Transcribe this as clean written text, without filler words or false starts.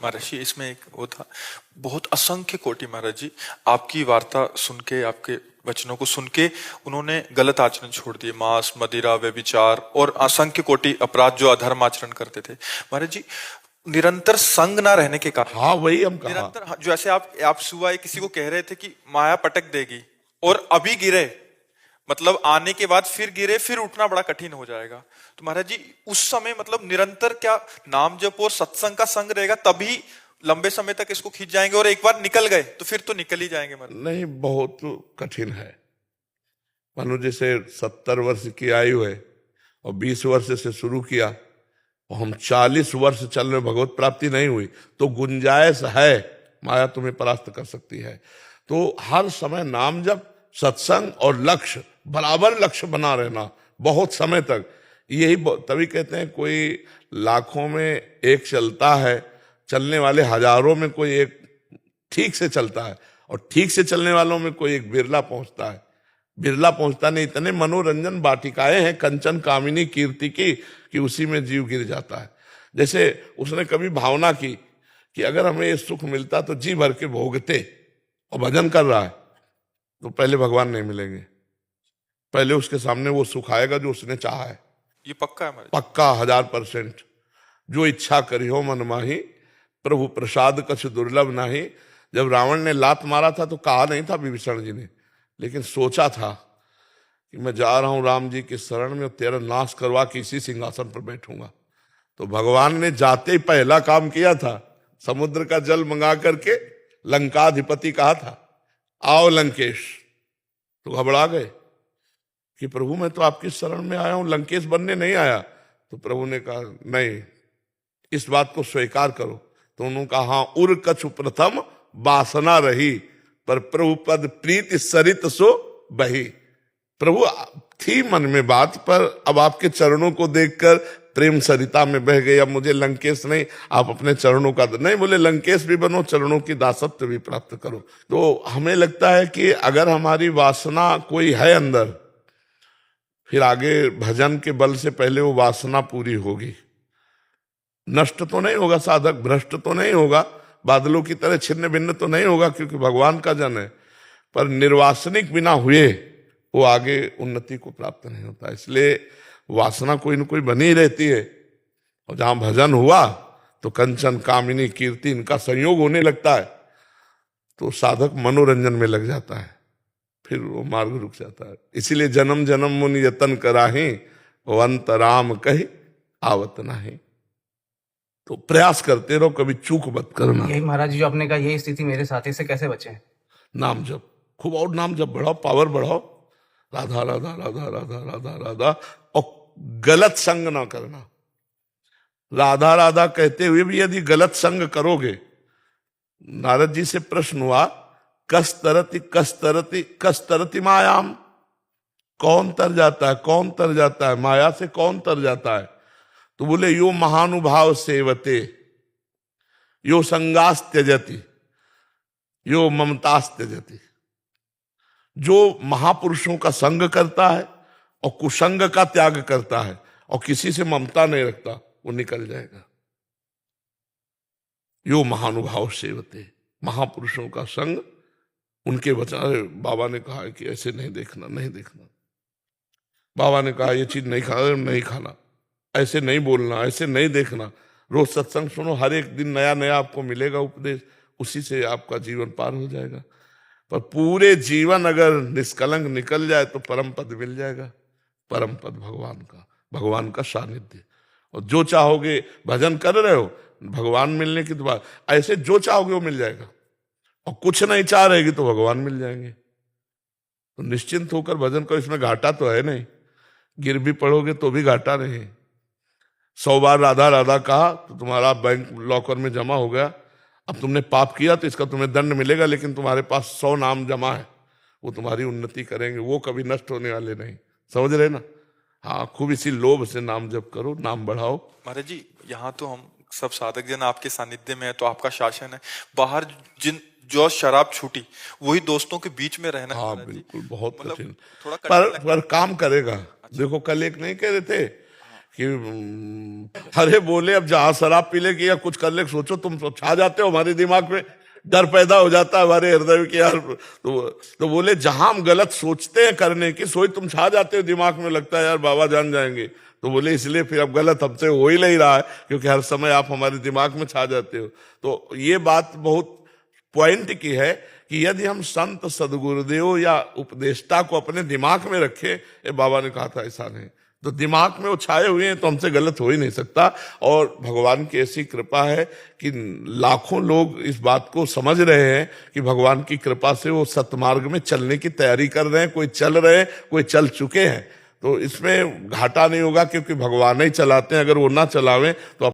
महाराज जी इसमें एक वो था, बहुत असंख्य कोटि महाराज जी आपकी वार्ता सुन के, आपके वचनों को सुन के उन्होंने गलत आचरण छोड़ दिए, मांस मदिरा व्यभिचार और असंख्य कोटि अपराध जो अधर्म आचरण करते थे महाराज जी। निरंतर संग ना रहने के कारण, हाँ वही हम कहा, निरंतर जैसे आप सुबह किसी को कह रहे थे कि माया पटक देगी और अभी गिरे, मतलब आने के बाद फिर गिरे, फिर उठना बड़ा कठिन हो जाएगा। तो महाराज जी उस समय मतलब निरंतर क्या नाम जप और सत्संग का संग रहेगा तभी लंबे समय तक इसको खींच जाएंगे, और एक बार निकल गए तो फिर तो निकल ही जाएंगे महाराज। नहीं बहुत कठिन है। मानो जैसे 70 वर्ष की आयु है और 20 वर्ष से शुरू किया और हम 40 वर्ष चल रहे, भगवत प्राप्ति नहीं हुई तो गुंजाइश है, माया तुम्हें परास्त कर सकती है। तो हर समय नाम जप, सत्संग और लक्ष्य, बराबर लक्ष्य बना रहना बहुत समय तक, यही तभी कहते हैं कोई लाखों में एक चलता है, चलने वाले हजारों में कोई एक ठीक से चलता है, और ठीक से चलने वालों में कोई एक बिरला पहुंचता है। बिरला पहुंचता नहीं, इतने मनोरंजन वाटिकाएं हैं कंचन कामिनी कीर्ति की कि उसी में जीव गिर जाता है। जैसे उसने कभी भावना की कि अगर हमें ये सुख मिलता तो जी भर के भोगते, और भजन कर रहा है तो पहले भगवान नहीं मिलेंगे, पहले उसके सामने वो सुख आएगा जो उसने चाहा है। ये पक्का है महाराज, पक्का 1000%। जो इच्छा करी हो मन माही, प्रभु प्रसाद कछ दुर्लभ नाही। जब रावण ने लात मारा था तो कहा नहीं था विभीषण जी ने, लेकिन सोचा था कि मैं जा रहा हूं राम जी की शरण में, तेरा नाश करवा के इसी सिंहासन पर बैठूंगा। तो भगवान ने जाते ही पहला काम किया था, समुद्र का जल मंगा करके लंकाधिपति कहा था आओ लंकेश। तो घबरा गए कि प्रभु मैं तो आपकी शरण में आया हूं, लंकेश बनने नहीं आया। तो प्रभु ने कहा नहीं, इस बात को स्वीकार करो। तो उन्होंने कहा हाँ, उर कछु प्रथम वासना रही, पर प्रभु पद प्रीति सरित सो बही। प्रभु थी मन में बात, पर अब आपके चरणों को देखकर प्रेम सरिता में बह गई। अब मुझे लंकेश नहीं, आप अपने चरणों का नहीं, बोले लंकेश भी बनो, चरणों की दासत्व भी प्राप्त करो। तो हमें लगता है कि अगर हमारी वासना कोई है अंदर, फिर आगे भजन के बल से पहले वो वासना पूरी होगी। नष्ट तो नहीं होगा साधक, भ्रष्ट तो नहीं होगा, बादलों की तरह छिन्न भिन्न तो नहीं होगा, क्योंकि भगवान का जन है, पर निर्वासनिक बिना हुए वो आगे उन्नति को प्राप्त नहीं होता। इसलिए वासना कोई न कोई बनी ही रहती है, और जहां भजन हुआ तो कंचन कामिनी कीर्ति इनका संयोग होने लगता है, तो साधक मनोरंजन में लग जाता है, फिर वो मार्ग रुक जाता है। इसीलिए जन्म जन्म मुनि यतन कराही, वंत राम कही आवत नाही। तो प्रयास करते रहो, कभी चूक मत करना। यही महाराज जी जो आपने कहा, यही स्थिति मेरे साथी से कैसे बचे? नाम जप खूब, और नाम जप बढ़ाओ, पावर बढ़ाओ, राधा राधा राधा राधा राधा राधा, और गलत संग ना करना। राधा राधा कहते हुए भी यदि गलत संग करोगे, नारद जी से प्रश्न हुआ कस तरति कस तरति कस तरति मायाम, कौन तर जाता है, कौन तर जाता है माया से, कौन तर जाता है? तो बोले यो महानुभाव सेवते, यो संगास त्यजति, यो ममतास त्यजति। जो महापुरुषों का संग करता है और कुसंग का त्याग करता है और किसी से ममता नहीं रखता, वो निकल जाएगा। यो महानुभाव सेवते, महापुरुषों का संग, उनके वचन। बाबा ने कहा कि ऐसे नहीं देखना, नहीं देखना। बाबा ने कहा ये चीज नहीं खाना, नहीं खाना, ऐसे नहीं बोलना, ऐसे नहीं देखना। रोज सत्संग सुनो, हर एक दिन नया नया आपको मिलेगा उपदेश, उसी से आपका जीवन पार हो जाएगा। पर पूरे जीवन अगर निष्कलंक निकल जाए तो परम पद मिल जाएगा, परम पद भगवान का, भगवान का सानिध्य। और जो चाहोगे, भजन कर रहे हो, भगवान मिलने की तो बात, ऐसे जो चाहोगे वो मिल जाएगा, और कुछ नहीं चाह रहेगी तो भगवान मिल जाएंगे। तो निश्चिंत होकर भजन करो, इसमें घाटा तो है नहीं, गिर भी पड़ोगे तो भी घाटा नहीं। 100 बार राधा राधा कहा तो तुम्हारा बैंक लॉकर में जमा हो गया। अब तुमने पाप किया तो इसका तुम्हें दंड मिलेगा, लेकिन तुम्हारे पास 100 नाम जमा है, वो तुम्हारी उन्नति करेंगे, वो कभी नष्ट होने वाले नहीं। समझ रहे ना? हाँ, खूब इसी लोभ से नाम जप करो, नाम बढ़ाओ। महाराज जी यहाँ तो हम सब साधक जन आपके सानिध्य में है, तो आपका शासन है। बाहर जिन जो शराब छूटी, वही दोस्तों के बीच में रहना। हाँ बिल्कुल, बहुत मतलब कठिन, थोड़ा पर काम करेगा। देखो कल एक नहीं कह रहे थे कि अरे बोले अब जहां शराब पी ले कि या कुछ कर ले, सोचो तुम तो छा जाते हो हमारे दिमाग में, डर पैदा हो जाता है हमारे हृदय में कि यार, तो बोले जहां हम गलत सोचते हैं करने की, सोच तुम छा जाते हो दिमाग में, लगता है यार बाबा जान जाएंगे। तो बोले इसलिए फिर अब गलत हमसे हो ही नहीं रहा है, क्योंकि हर समय आप हमारे दिमाग में छा जाते हो। तो ये बात बहुत पॉइंट की है कि यदि हम संत सदगुरुदेव या उपदेष्टा को अपने दिमाग में रखें, ये बाबा ने कहा था ऐसा नहीं, तो दिमाग में वो छाए हुए हैं तो हमसे गलत हो ही नहीं सकता। और भगवान की ऐसी कृपा है कि लाखों लोग इस बात को समझ रहे हैं कि भगवान की कृपा से वो सतमार्ग में चलने की तैयारी कर रहे हैं, कोई चल रहे हैं, कोई चल चुके हैं। तो इसमें घाटा नहीं होगा, क्योंकि भगवान ही चलाते हैं, अगर वो ना चलावें तो